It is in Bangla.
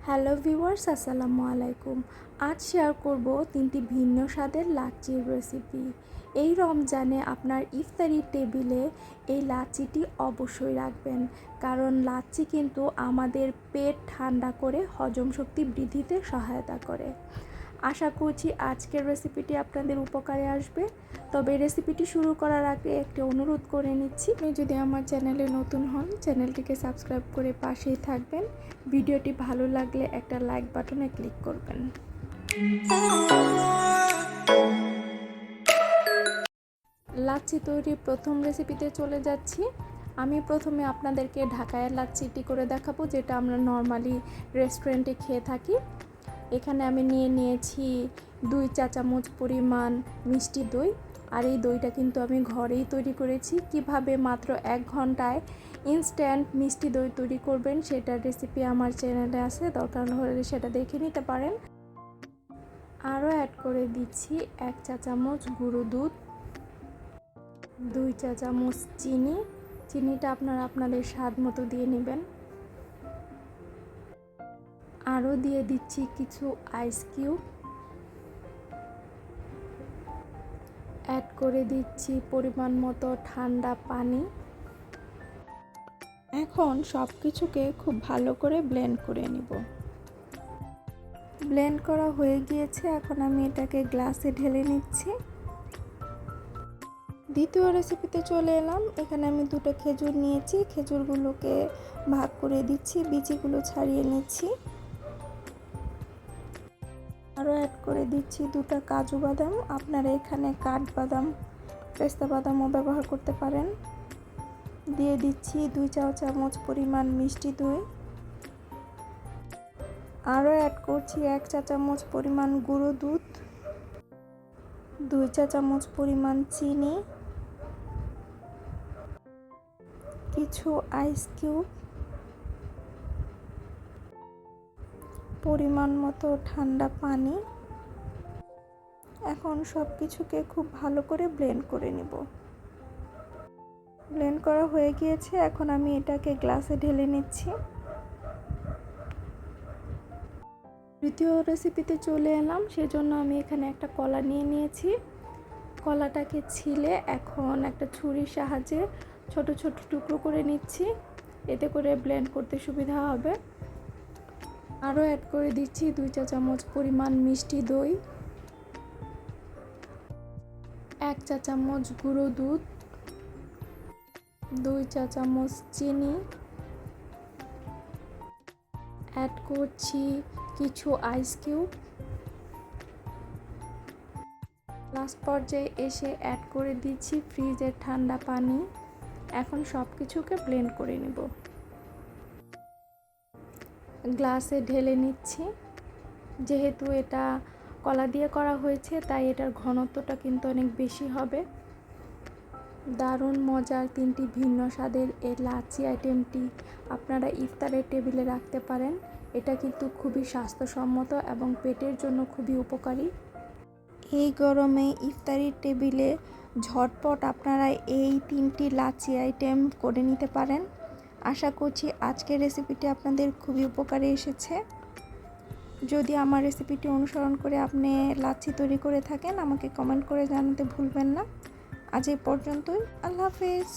হ্যালো ভিউয়ার্স, আসসালামু আলাইকুম। আজ শেয়ার করব 3টি ভিন্ন স্বাদের লাচ্চির রেসিপি। এই রমজানে আপনার ইফতারির টেবিলে এই লাচ্চিটি অবশ্যই রাখবেন, কারণ লাচ্চি কিন্তু আমাদের পেট ঠান্ডা করে হজম শক্তি বৃদ্ধিতে সহায়তা করে। আশা করছি আজকের রেসিপিটি আপনাদের উপকারে আসবে। তবে রেসিপিটি শুরু করার আগে একটি অনুরোধ করে নিচ্ছি, আপনি যদি আমার চ্যানেলে নতুন হন চ্যানেলটিকে সাবস্ক্রাইব করে পাশেই থাকবেন। ভিডিওটি ভালো লাগলে একটা লাইক বাটনে ক্লিক করবেন। লাচ্ছি তৈরির প্রথম রেসিপিতে চলে যাচ্ছি। আমি প্রথমে আপনাদেরকে ঢাকাইয়ের লাচ্ছিটি করে দেখাবো, যেটা আমরা নর্মালি রেস্টুরেন্টে খেয়ে থাকি। এখানে আমি নিয়েছি 2 চা চামচ পরিমাণ মিষ্টি দই। আর এই দইটা কিন্তু আমি ঘরেই তৈরি করেছি। কিভাবে মাত্র 1 ঘন্টায় ইনস্ট্যান্ট মিষ্টি দই তৈরি করবেন সেটার রেসিপি আমার চ্যানেলে আছে, দরকার হলে সেটা দেখে নিতে পারেন। আরও অ্যাড করে দিচ্ছি 1 চা চামচ গুঁড়ো দুধ, 2 চা চামচ চিনি। চিনিটা আপনারা আপনাদের স্বাদ মতো দিয়ে নেবেন। আরও দিয়ে দিচ্ছি কিছু আইস কিউব, অ্যাড করে দিচ্ছি পরিমাণ মতো ঠান্ডা পানি। এখন সব কিছুকে খুব ভালো করে ব্লেন্ড করে নিব। ব্লেন্ড করা হয়ে গিয়েছে, এখন আমি এটাকে গ্লাসে ঢেলে নিচ্ছি। দ্বিতীয় রেসিপিতে চলে এলাম। এখানে আমি 2টা খেজুর নিয়েছি, খেজুরগুলোকে ভাগ করে দিচ্ছি, বিচিগুলো ছাড়িয়ে নিচ্ছি। আরও অ্যাড করে দিচ্ছি 2টা কাজু বাদাম। আপনারা এখানে কাঠবাদাম, পেস্তা বাদামও ব্যবহার করতে পারেন। দিয়ে দিচ্ছি 2 চা চামচ পরিমাণ মিষ্টি দই। আরও অ্যাড করছি 1 চা চামচ পরিমাণ গুঁড়ো দুধ, 2 চা চামচ পরিমাণ চিনি, কিছু আইস কিউব, পরিমাণ মতো ঠান্ডা পানি। এখন সব কিছুকে খুব ভালো করে ব্লেন্ড করে নেব। ব্লেন্ড করা হয়ে গিয়েছে, এখন আমি এটাকে গ্লাসে ঢেলে নিচ্ছি। তৃতীয় রেসিপিতে চলে এলাম। সেজন্য আমি এখানে একটা কলা নিয়েছি। কলাটাকে ছিলে এখন একটা ছুরির সাহায্যে ছোট ছোট টুকরো করে নিচ্ছি, এতে করে ব্লেন্ড করতে সুবিধা হবে। আরও অ্যাড করে দিচ্ছি 2 চা চামচ পরিমাণ মিষ্টি দই, 1 চা চামচ গুঁড়ো দুধ, 2 চা চামচ চিনি, অ্যাড করছি কিছু আইস কিউব। লাস্ট পর্যায়ে এসে অ্যাড করে দিচ্ছি ফ্রিজের ঠান্ডা পানি। এখন সব কিছুকে ব্লেন্ড করে নেব। গ্লাসে ঢেলে নিচ্ছি। যেহেতু এটা কলা দিয়ে করা হয়েছে তাই এটার ঘনত্বটা কিন্তু অনেক বেশি হবে। দারুণ মজার 3টি ভিন্ন স্বাদের এই লাচ্ছি আইটেমটি আপনারা ইফতারের টেবিলে রাখতে পারেন। এটা কিন্তু খুবই স্বাস্থ্যসম্মত এবং পেটের জন্য খুবই উপকারী। এই গরমে ইফতারির টেবিলে ঝটপট আপনারা এই 3টি লাচ্ছি আইটেম করে নিতে পারেন। আশা করছি আজকের রেসিপিটি আপনাদের খুবই উপকারে এসেছে। যদি আমার রেসিপিটি অনুসরণ করে আপনি লাচ্ছি তৈরি করে থাকেন, আমাকে কমেন্ট করে জানাতে ভুলবেন না। আজ এই পর্যন্তই। আল্লাহ হাফেজ।